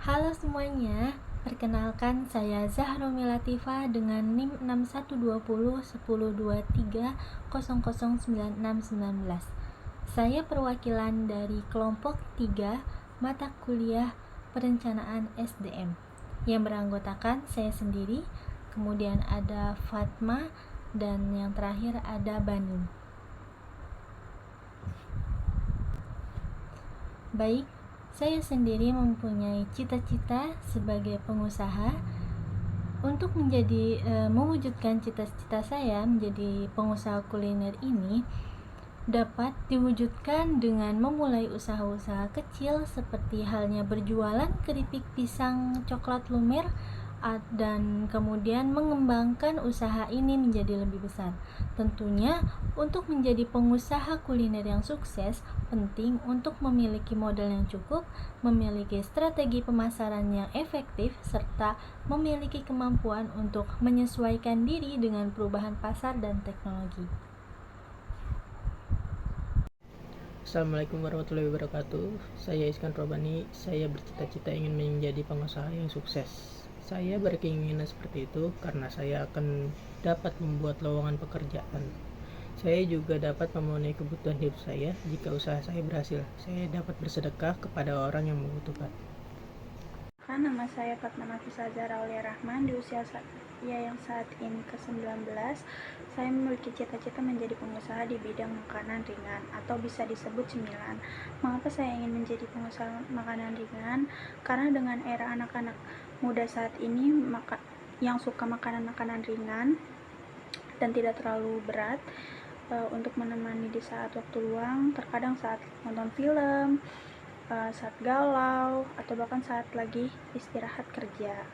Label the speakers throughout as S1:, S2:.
S1: Halo semuanya, perkenalkan saya Zahrumi Latifah dengan NIM 6120 1023009619. Saya perwakilan dari kelompok 3 mata kuliah perencanaan SDM yang beranggotakan saya sendiri, kemudian ada Fatma, dan yang terakhir ada Bani. Baik, saya sendiri mempunyai cita-cita sebagai pengusaha. Untuk mewujudkan cita-cita saya menjadi pengusaha kuliner ini dapat diwujudkan dengan memulai usaha-usaha kecil seperti halnya berjualan keripik pisang coklat lumer dan kemudian mengembangkan usaha ini menjadi lebih besar. Tentunya untuk menjadi pengusaha kuliner yang sukses penting untuk memiliki modal yang cukup, memiliki strategi pemasaran yang efektif, serta memiliki kemampuan untuk menyesuaikan diri dengan perubahan pasar dan teknologi.
S2: Assalamualaikum warahmatullahi wabarakatuh. Saya Iskan Robani. Saya bercita-cita ingin menjadi pengusaha yang sukses. Saya berkeinginan seperti itu karena saya akan dapat membuat lowongan pekerjaan. Saya juga dapat memenuhi kebutuhan hidup saya jika usaha saya berhasil. Saya dapat bersedekah kepada orang yang membutuhkan.
S3: Nama saya Fatma Nafisa Zahra Aulia Rahman. Di usia saya yang saat ini ke-19, saya memiliki cita-cita menjadi pengusaha di bidang makanan ringan atau bisa disebut cemilan. Mengapa saya ingin menjadi pengusaha makanan ringan? Karena dengan era anak-anak muda saat ini yang suka makanan-makanan ringan dan tidak terlalu berat untuk menemani di saat waktu luang, terkadang saat nonton film, saat galau, atau bahkan saat lagi istirahat kerja.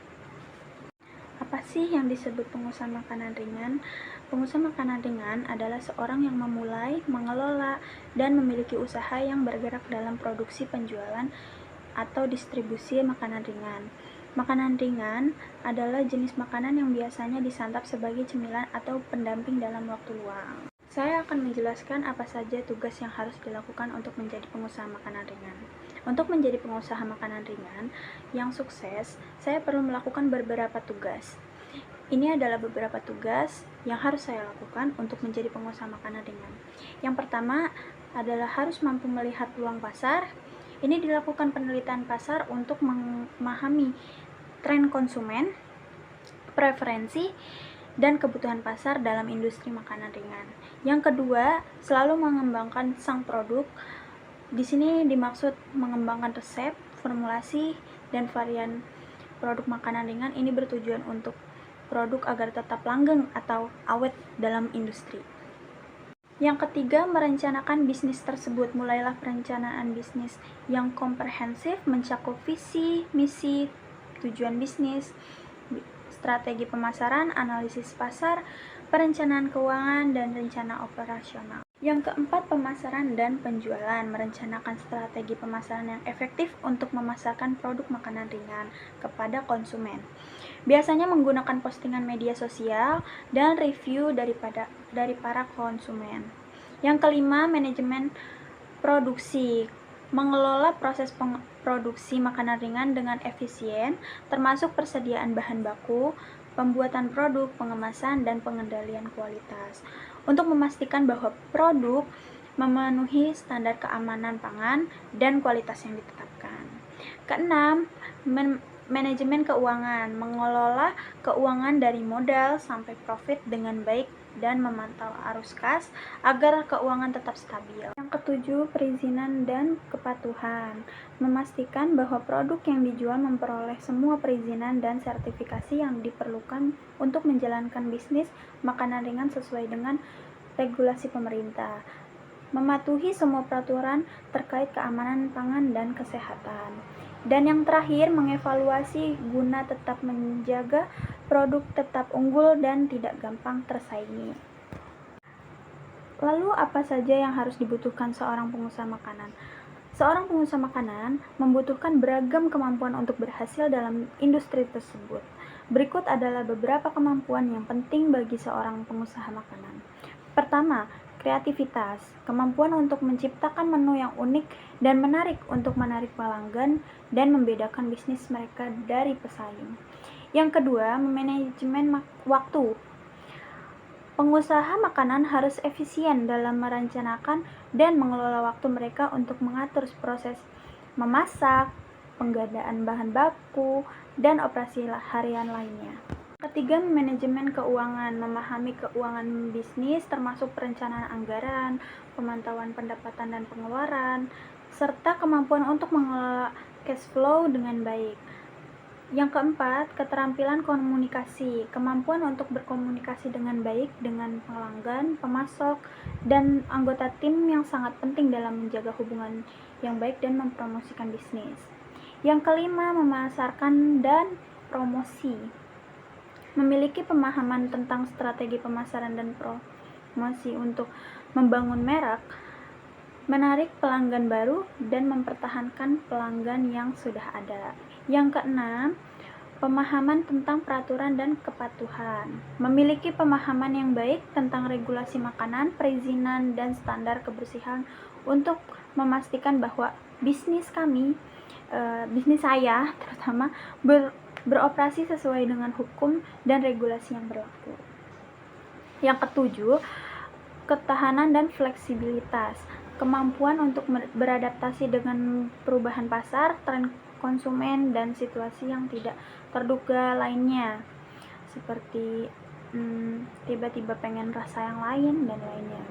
S3: Apa sih yang disebut pengusaha makanan ringan? Pengusaha makanan ringan adalah seorang yang memulai, mengelola, dan memiliki usaha yang bergerak dalam produksi, penjualan, atau distribusi makanan ringan. Makanan ringan adalah jenis makanan yang biasanya disantap sebagai cemilan atau pendamping dalam waktu luang. Saya akan menjelaskan apa saja tugas yang harus dilakukan untuk menjadi pengusaha makanan ringan. Untuk menjadi pengusaha makanan ringan yang sukses, saya perlu melakukan beberapa tugas. Ini adalah beberapa tugas yang harus saya lakukan untuk menjadi pengusaha makanan ringan. Yang pertama adalah harus mampu melihat peluang pasar. Ini dilakukan penelitian pasar untuk memahami tren konsumen, preferensi, dan kebutuhan pasar dalam industri makanan ringan. Yang kedua, selalu mengembangkan sang produk. Di sini dimaksud mengembangkan resep, formulasi, dan varian produk makanan ringan. Ini bertujuan untuk produk agar tetap langgeng atau awet dalam industri. Yang ketiga, merencanakan bisnis tersebut. Mulailah perencanaan bisnis yang komprehensif, mencakup visi, misi, tujuan bisnis, strategi pemasaran, analisis pasar, perencanaan keuangan, dan rencana operasional. Yang keempat, pemasaran dan penjualan. Merencanakan strategi pemasaran yang efektif untuk memasarkan produk makanan ringan kepada konsumen. Biasanya menggunakan postingan media sosial dan review dari para konsumen. Yang kelima, manajemen produksi. Mengelola proses produksi makanan ringan dengan efisien, termasuk persediaan bahan baku, pembuatan produk, pengemasan, dan pengendalian kualitas, untuk memastikan bahwa produk memenuhi standar keamanan pangan dan kualitas yang ditetapkan. Keenam, manajemen keuangan. Mengelola keuangan dari modal sampai profit dengan baik dan memantau arus kas agar keuangan tetap stabil. Yang ketujuh, perizinan dan kepatuhan. Memastikan bahwa produk yang dijual memperoleh semua perizinan dan sertifikasi yang diperlukan untuk menjalankan bisnis makanan ringan sesuai dengan regulasi pemerintah. Mematuhi semua peraturan terkait keamanan pangan dan kesehatan. Dan yang terakhir, mengevaluasi guna tetap menjaga produk tetap unggul dan tidak gampang tersaingi. Lalu apa saja yang harus dibutuhkan seorang pengusaha makanan? Seorang pengusaha makanan membutuhkan beragam kemampuan untuk berhasil dalam industri tersebut. Berikut adalah beberapa kemampuan yang penting bagi seorang pengusaha makanan. Pertama, Kreativitas, kemampuan untuk menciptakan menu yang unik dan menarik untuk menarik pelanggan dan membedakan bisnis mereka dari pesaing. Yang kedua, manajemen waktu. Pengusaha makanan harus efisien dalam merencanakan dan mengelola waktu mereka untuk mengatur proses memasak, penggandaan bahan baku, dan operasi harian lainnya. Ketiga, manajemen keuangan. Memahami keuangan bisnis termasuk perencanaan anggaran, pemantauan pendapatan dan pengeluaran, serta kemampuan untuk mengelola cash flow dengan baik. Yang keempat, keterampilan komunikasi. Kemampuan untuk berkomunikasi dengan baik dengan pelanggan, pemasok, dan anggota tim yang sangat penting dalam menjaga hubungan yang baik dan mempromosikan bisnis. Yang kelima, memasarkan dan promosi. Memiliki pemahaman tentang strategi pemasaran dan promosi untuk membangun merek, menarik pelanggan baru, dan mempertahankan pelanggan yang sudah ada. Yang keenam, pemahaman tentang peraturan dan kepatuhan. Memiliki pemahaman yang baik tentang regulasi makanan, perizinan, dan standar kebersihan untuk memastikan bahwa bisnis saya terutama beroperasi sesuai dengan hukum dan regulasi yang berlaku. Yang ketujuh, ketahanan dan fleksibilitas. Kemampuan untuk beradaptasi dengan perubahan pasar, tren konsumen, dan situasi yang tidak terduga lainnya, seperti tiba-tiba pengen rasa yang lain dan lainnya.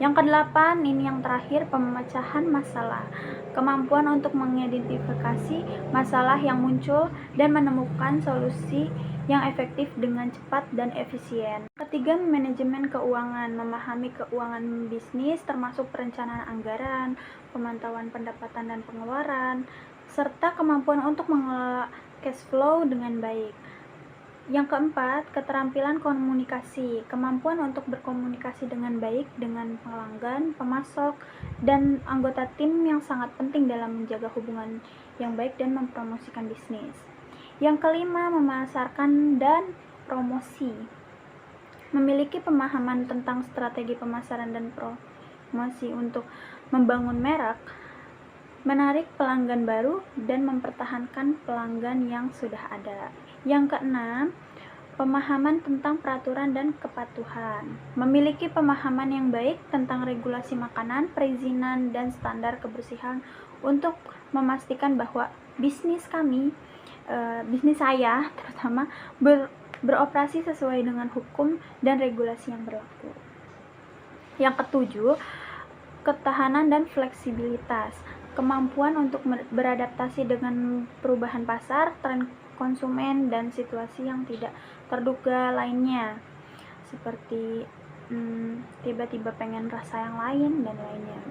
S3: Yang kedelapan, ini yang terakhir, pemecahan masalah. Kemampuan untuk mengidentifikasi masalah yang muncul dan menemukan solusi yang efektif dengan cepat dan efisien. Ketiga, manajemen keuangan. Memahami keuangan bisnis termasuk perencanaan anggaran, pemantauan pendapatan dan pengeluaran, serta kemampuan untuk mengelola cash flow dengan baik. Yang keempat, keterampilan komunikasi. Kemampuan untuk berkomunikasi dengan baik dengan pelanggan, pemasok, dan anggota tim yang sangat penting dalam menjaga hubungan yang baik dan mempromosikan bisnis. Yang kelima, memasarkan dan promosi. Memiliki pemahaman tentang strategi pemasaran dan promosi untuk membangun merek, menarik pelanggan baru, dan mempertahankan pelanggan yang sudah ada. Yang keenam, pemahaman tentang peraturan dan kepatuhan. Memiliki pemahaman yang baik tentang regulasi makanan, perizinan, dan standar kebersihan untuk memastikan bahwa bisnis saya terutama beroperasi sesuai dengan hukum dan regulasi yang berlaku. Yang ketujuh, ketahanan dan fleksibilitas. Kemampuan untuk beradaptasi dengan perubahan pasar, tren konsumen, dan situasi yang tidak terduga lainnya, seperti tiba-tiba pengen rasa yang lain dan lainnya.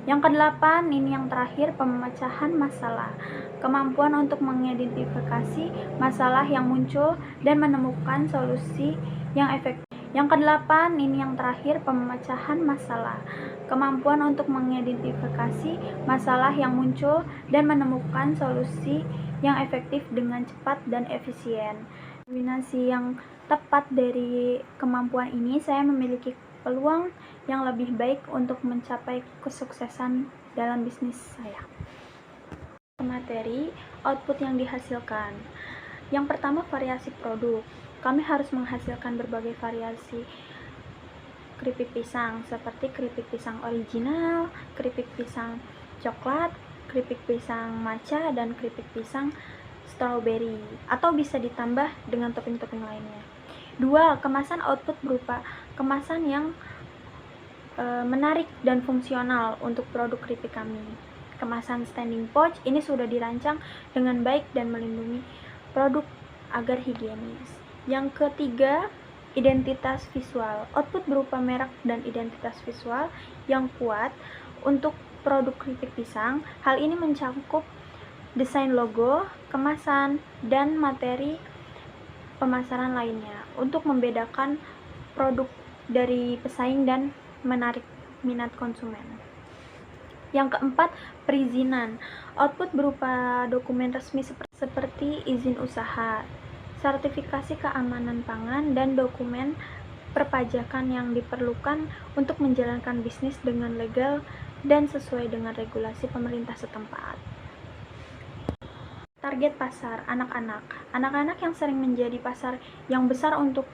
S3: Yang kedelapan, ini yang terakhir, pemecahan masalah. Kemampuan untuk mengidentifikasi masalah yang muncul dan menemukan solusi yang efektif. Yang kedelapan, ini yang terakhir, pemecahan masalah. Kemampuan untuk mengidentifikasi masalah yang muncul dan menemukan solusi yang efektif dengan cepat dan efisien. Kombinasi yang tepat dari kemampuan ini, saya memiliki peluang yang lebih baik untuk mencapai kesuksesan dalam bisnis saya. Materi, output yang dihasilkan. Yang pertama, variasi produk. Kami harus menghasilkan berbagai variasi keripik pisang, seperti keripik pisang original, keripik pisang coklat, keripik pisang matcha, dan keripik pisang strawberry, atau bisa ditambah dengan topping-topping lainnya. 2. Kemasan output berupa kemasan yang menarik dan fungsional untuk produk keripik kami. Kemasan standing pouch ini sudah dirancang dengan baik dan melindungi produk agar higienis. Yang ketiga, identitas visual. Output berupa merek dan identitas visual yang kuat untuk produk keripik pisang. Hal ini mencakup desain logo, kemasan, dan materi pemasaran lainnya untuk membedakan produk dari pesaing dan menarik minat konsumen. Yang keempat, perizinan. Output berupa dokumen resmi seperti izin usaha, sertifikasi keamanan pangan, dan dokumen perpajakan yang diperlukan untuk menjalankan bisnis dengan legal dan sesuai dengan regulasi pemerintah setempat. Target pasar, anak-anak. Anak-anak yang sering menjadi pasar yang besar untuk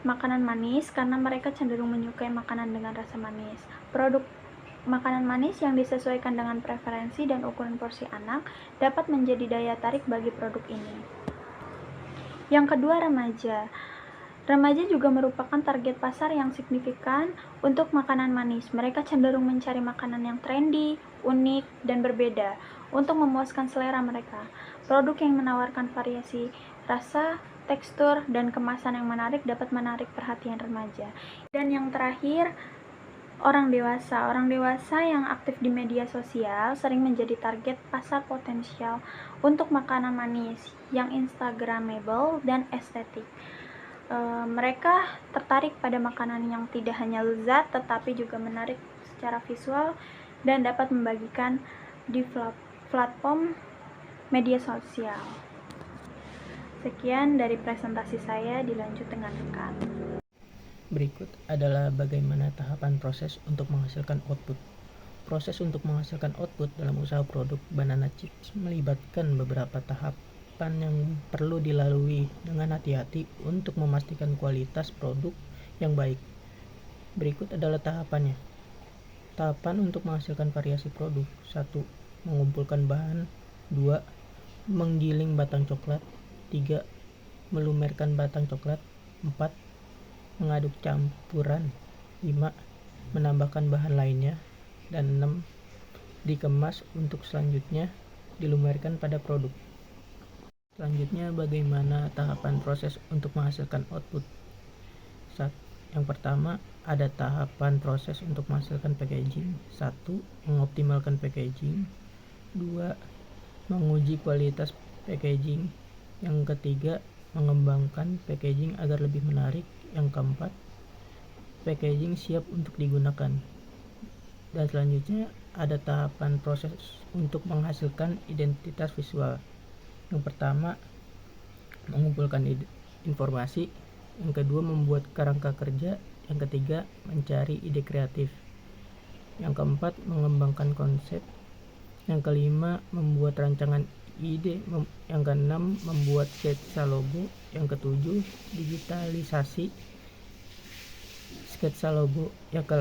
S3: makanan manis karena mereka cenderung menyukai makanan dengan rasa manis. Produk makanan manis yang disesuaikan dengan preferensi dan ukuran porsi anak dapat menjadi daya tarik bagi produk ini. Yang kedua, remaja. Remaja juga merupakan target pasar yang signifikan untuk makanan manis. Mereka cenderung mencari makanan yang trendy, unik, dan berbeda untuk memuaskan selera mereka. Produk yang menawarkan variasi rasa, tekstur, dan kemasan yang menarik dapat menarik perhatian remaja. Dan yang terakhir, orang dewasa. Orang dewasa yang aktif di media sosial sering menjadi target pasar potensial untuk makanan manis yang instagramable dan estetik. Mereka tertarik pada makanan yang tidak hanya lezat tetapi juga menarik secara visual dan dapat membagikan di platform media sosial. Sekian dari presentasi saya, dilanjut dengan rekan.
S2: Berikut adalah bagaimana tahapan proses untuk menghasilkan output. Proses untuk menghasilkan output dalam usaha produk banana chips melibatkan beberapa tahapan yang perlu dilalui dengan hati-hati untuk memastikan kualitas produk yang baik. Berikut adalah tahapannya. Tahapan untuk menghasilkan variasi produk. 1. Mengumpulkan bahan. 2. Menggiling batang coklat. 3. Melumerkan batang coklat. 4. Mengaduk campuran. 5. Menambahkan bahan lainnya. Dan 6. Dikemas untuk selanjutnya dilumerkan pada produk. Selanjutnya, bagaimana tahapan proses untuk menghasilkan output? Yang pertama, ada tahapan proses untuk menghasilkan packaging. 1. Mengoptimalkan packaging. 2. Menguji kualitas packaging. Yang ketiga, mengembangkan packaging agar lebih menarik. Yang keempat, packaging siap untuk digunakan. Dan selanjutnya, ada tahapan proses untuk menghasilkan identitas visual. Yang pertama, mengumpulkan informasi. Yang kedua, membuat kerangka kerja. Yang ketiga, mencari ide kreatif. Yang keempat, mengembangkan konsep. Yang kelima, membuat rancangan ide. Yang keenam, membuat sketsa logo. Yang ketujuh, digitalisasi sketsa logo. Yang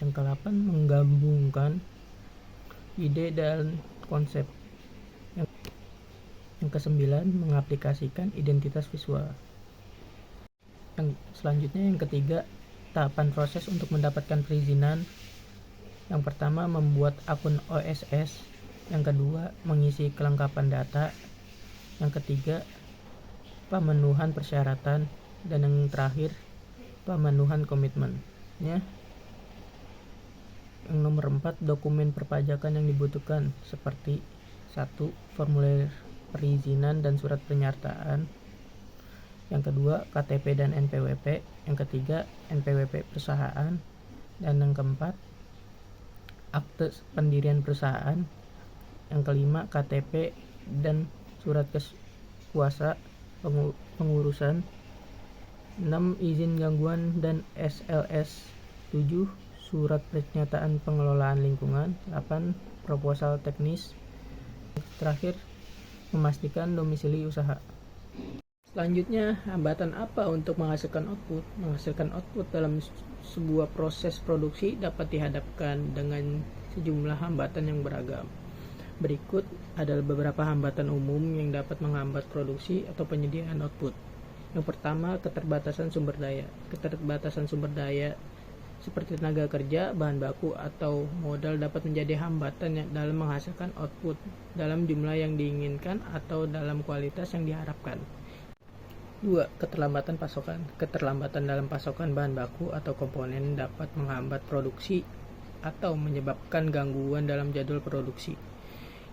S2: ke-8, menggabungkan ide dan konsep. Yang ke-9, mengaplikasikan identitas visual. Yang selanjutnya, yang ketiga, tahapan proses untuk mendapatkan perizinan. Yang pertama, membuat akun OSS. Yang kedua, mengisi kelengkapan data. Yang ketiga, pemenuhan persyaratan. Dan yang terakhir, pemenuhan komitmennya. Yang nomor 4, dokumen perpajakan yang dibutuhkan seperti 1. Formulir perizinan dan surat penyertaan. Yang kedua, KTP dan NPWP. Yang ketiga, NPWP perusahaan. Dan yang keempat, akte pendirian perusahaan. Yang kelima, KTP dan surat kuasa pengurusan. 6. Izin gangguan dan SLS. 7. Surat pernyataan pengelolaan lingkungan. 8. Proposal teknis. Terakhir, memastikan domisili usaha. Selanjutnya, hambatan apa untuk menghasilkan output? Menghasilkan output dalam sebuah proses produksi dapat dihadapkan dengan sejumlah hambatan yang beragam. Berikut adalah beberapa hambatan umum yang dapat menghambat produksi atau penyediaan output. Yang pertama, keterbatasan sumber daya. Keterbatasan sumber daya seperti tenaga kerja, bahan baku, atau modal dapat menjadi hambatan dalam menghasilkan output dalam jumlah yang diinginkan atau dalam kualitas yang diharapkan. 2. Keterlambatan pasokan. Keterlambatan dalam pasokan bahan baku atau komponen dapat menghambat produksi atau menyebabkan gangguan dalam jadwal produksi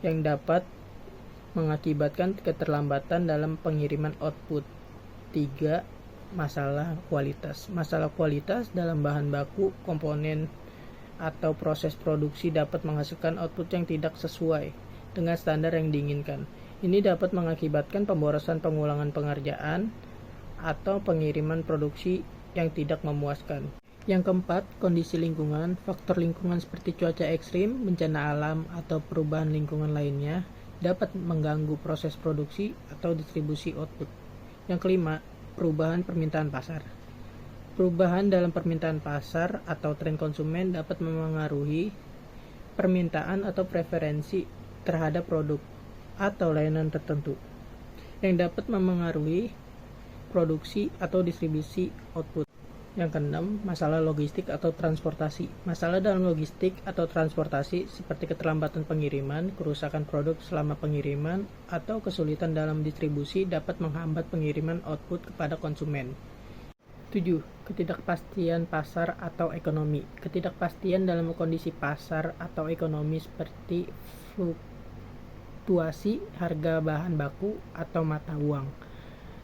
S2: yang dapat mengakibatkan keterlambatan dalam pengiriman output. 3. Masalah kualitas. Masalah kualitas dalam bahan baku, komponen, atau proses produksi dapat menghasilkan output yang tidak sesuai dengan standar yang diinginkan. Ini dapat mengakibatkan pemborosan pengulangan pengerjaan atau pengiriman produksi yang tidak memuaskan. Yang keempat, kondisi lingkungan. Faktor lingkungan seperti cuaca ekstrim, bencana alam, atau perubahan lingkungan lainnya dapat mengganggu proses produksi atau distribusi output. Yang kelima, perubahan permintaan pasar. Perubahan dalam permintaan pasar atau tren konsumen dapat memengaruhi permintaan atau preferensi terhadap produk atau layanan tertentu, yang dapat memengaruhi produksi atau distribusi output. Yang keenam, masalah logistik atau transportasi. Masalah dalam logistik atau transportasi seperti keterlambatan pengiriman, kerusakan produk selama pengiriman, atau kesulitan dalam distribusi dapat menghambat pengiriman output kepada konsumen. 7. Ketidakpastian pasar atau ekonomi. Ketidakpastian dalam kondisi pasar atau ekonomi seperti fluktuasi harga bahan baku atau mata uang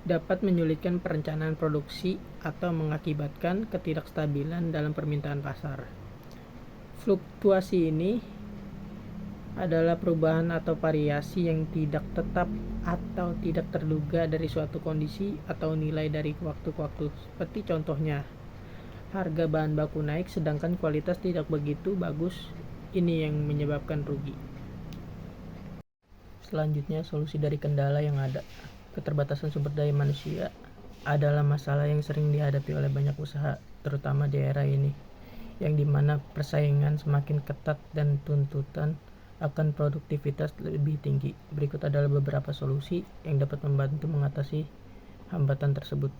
S2: dapat menyulitkan perencanaan produksi atau mengakibatkan ketidakstabilan dalam permintaan pasar. Fluktuasi ini adalah perubahan atau variasi yang tidak tetap atau tidak terduga dari suatu kondisi atau nilai dari waktu ke waktu. Seperti contohnya, harga bahan baku naik sedangkan kualitas tidak begitu bagus. Ini yang menyebabkan rugi. Selanjutnya, solusi dari kendala yang ada. Keterbatasan sumber daya manusia adalah masalah yang sering dihadapi oleh banyak usaha, terutama di era ini, yang dimana persaingan semakin ketat dan tuntutan akan produktivitas lebih tinggi. Berikut adalah beberapa solusi yang dapat membantu mengatasi hambatan tersebut.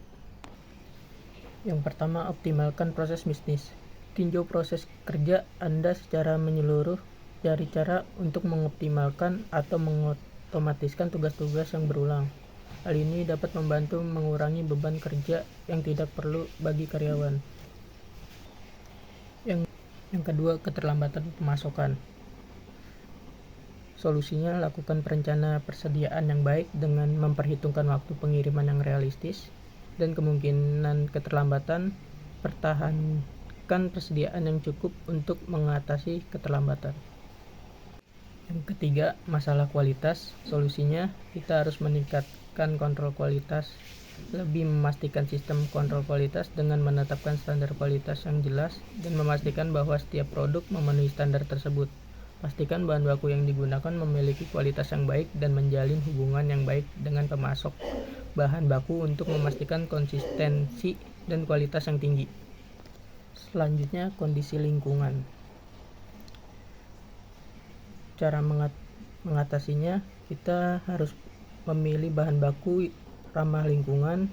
S2: Yang pertama, optimalkan proses bisnis. Tinjau proses kerja Anda secara menyeluruh, cari cara untuk mengoptimalkan atau mengotomatiskan tugas-tugas yang berulang. Hal ini dapat membantu mengurangi beban kerja yang tidak perlu bagi karyawan. Yang kedua, keterlambatan pemasokan. Solusinya, lakukan perencanaan persediaan yang baik dengan memperhitungkan waktu pengiriman yang realistis dan kemungkinan keterlambatan. Pertahankan persediaan yang cukup untuk mengatasi keterlambatan. Yang ketiga, masalah kualitas. Solusinya, kita harus meningkatkan kontrol kualitas, lebih memastikan sistem kontrol kualitas dengan menetapkan standar kualitas yang jelas dan memastikan bahwa setiap produk memenuhi standar tersebut. Pastikan bahan baku yang digunakan memiliki kualitas yang baik dan menjalin hubungan yang baik dengan pemasok bahan baku untuk memastikan konsistensi dan kualitas yang tinggi. Selanjutnya, kondisi lingkungan. Cara mengatasinya, kita harus memilih bahan baku ramah lingkungan,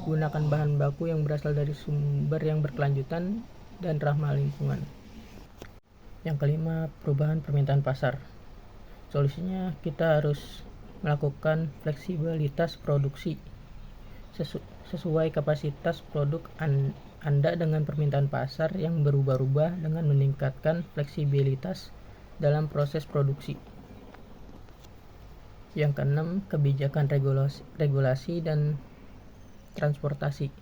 S2: gunakan bahan baku yang berasal dari sumber yang berkelanjutan dan ramah lingkungan. Yang kelima, perubahan permintaan pasar. Solusinya, kita harus melakukan fleksibilitas produksi sesuai kapasitas produk Anda dengan permintaan pasar yang berubah-ubah dengan meningkatkan fleksibilitas dalam proses produksi. Yang keenam, kebijakan regulasi dan transportasi.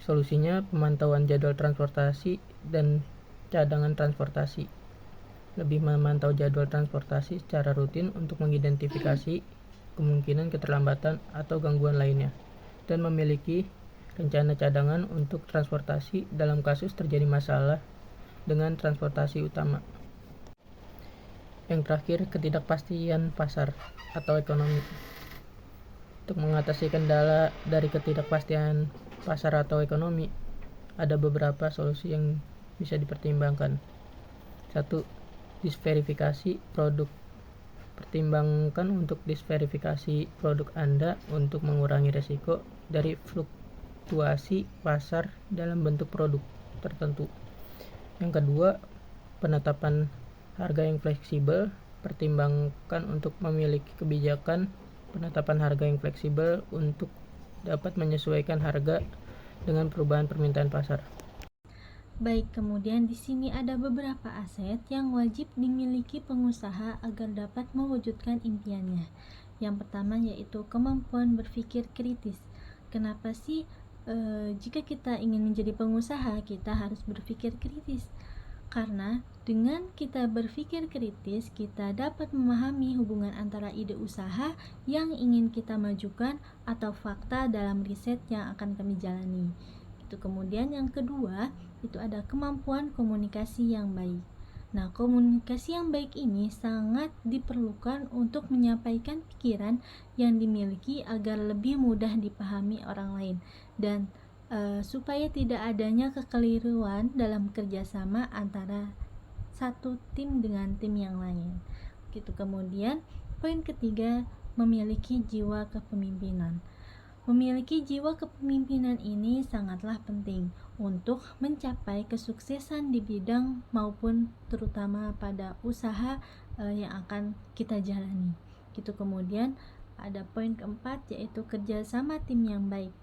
S2: Solusinya, pemantauan jadwal transportasi dan cadangan transportasi. Lebih memantau jadwal transportasi secara rutin untuk mengidentifikasi kemungkinan keterlambatan atau gangguan lainnya, dan memiliki rencana cadangan untuk transportasi dalam kasus terjadi masalah dengan transportasi utama. Yang terakhir, ketidakpastian pasar atau ekonomi. Untuk mengatasi kendala dari ketidakpastian pasar atau ekonomi, ada beberapa solusi yang bisa dipertimbangkan. 1. Disverifikasi produk. Pertimbangkan untuk disverifikasi produk Anda untuk mengurangi risiko dari fluktuasi pasar dalam bentuk produk tertentu. Yang kedua, penetapan harga yang fleksibel. Pertimbangkan untuk memiliki kebijakan penetapan harga yang fleksibel untuk dapat menyesuaikan harga dengan perubahan permintaan pasar.
S1: Baik, kemudian di sini ada beberapa aset yang wajib dimiliki pengusaha agar dapat mewujudkan impiannya. Yang pertama yaitu kemampuan berpikir kritis. Kenapa sih jika kita ingin menjadi pengusaha, kita harus berpikir kritis? Karena dengan kita berpikir kritis, kita dapat memahami hubungan antara ide usaha yang ingin kita majukan atau fakta dalam riset yang akan kami jalani. Itu kemudian yang kedua, itu ada kemampuan komunikasi yang baik. Nah, komunikasi yang baik ini sangat diperlukan untuk menyampaikan pikiran yang dimiliki agar lebih mudah dipahami orang lain dan supaya tidak adanya kekeliruan dalam kerjasama antara satu tim dengan tim yang lain. Gitu. Kemudian poin ketiga, memiliki jiwa kepemimpinan. Memiliki jiwa kepemimpinan ini sangatlah penting untuk mencapai kesuksesan di bidang maupun terutama pada usaha yang akan kita jalani. Gitu. Kemudian ada poin keempat, yaitu kerjasama tim yang baik.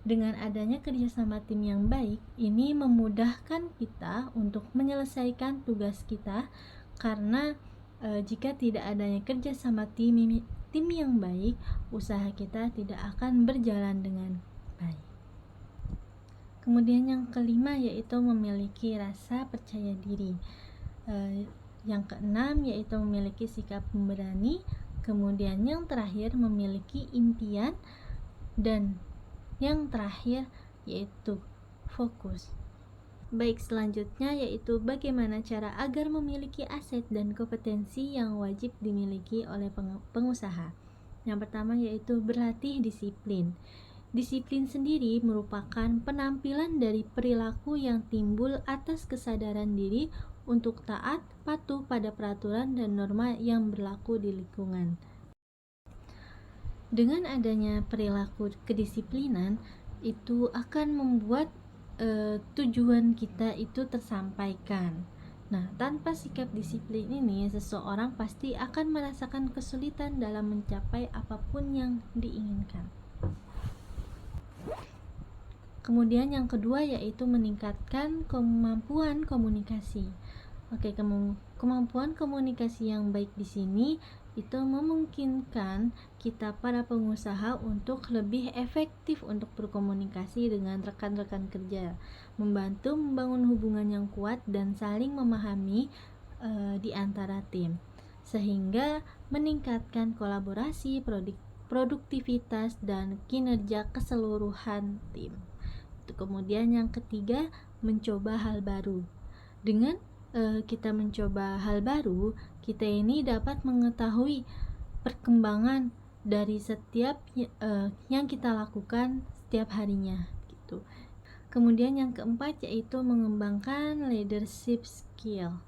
S1: Dengan adanya kerjasama tim yang baik, ini memudahkan kita untuk menyelesaikan tugas kita, karena jika tidak adanya kerjasama tim yang baik, usaha kita tidak akan berjalan dengan baik. Kemudian yang kelima, yaitu memiliki rasa percaya diri. Yang keenam, yaitu memiliki sikap pemberani. Kemudian yang terakhir, memiliki impian. Dan yang terakhir yaitu fokus. Baik, selanjutnya yaitu bagaimana cara agar memiliki aset dan kompetensi yang wajib dimiliki oleh pengusaha. Yang pertama yaitu berlatih disiplin. Disiplin sendiri merupakan penampilan dari perilaku yang timbul atas kesadaran diri untuk taat, patuh pada peraturan dan norma yang berlaku di lingkungan. Dengan adanya perilaku kedisiplinan, itu akan membuat tujuan kita itu tersampaikan. Nah, tanpa sikap disiplin ini, seseorang pasti akan merasakan kesulitan dalam mencapai apapun yang diinginkan. Kemudian yang kedua yaitu meningkatkan kemampuan komunikasi. Oke, kemampuan komunikasi yang baik di sini itu memungkinkan kita para pengusaha untuk lebih efektif untuk berkomunikasi dengan rekan-rekan kerja, membantu membangun hubungan yang kuat dan saling memahami di antara tim, sehingga meningkatkan kolaborasi, produktivitas dan kinerja keseluruhan tim. Kemudian yang ketiga, mencoba hal baru. Dengan kita mencoba hal baru, kita ini dapat mengetahui perkembangan dari setiap yang kita lakukan setiap harinya gitu. Kemudian yang keempat yaitu mengembangkan leadership skill.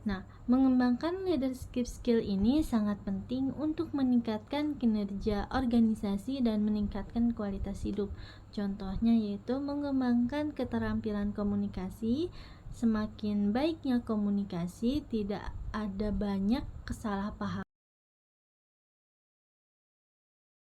S1: Nah, mengembangkan leadership skill ini sangat penting untuk meningkatkan kinerja organisasi dan meningkatkan kualitas hidup. Contohnya yaitu mengembangkan keterampilan komunikasi. Semakin baiknya komunikasi, tidak ada banyak kesalahpahaman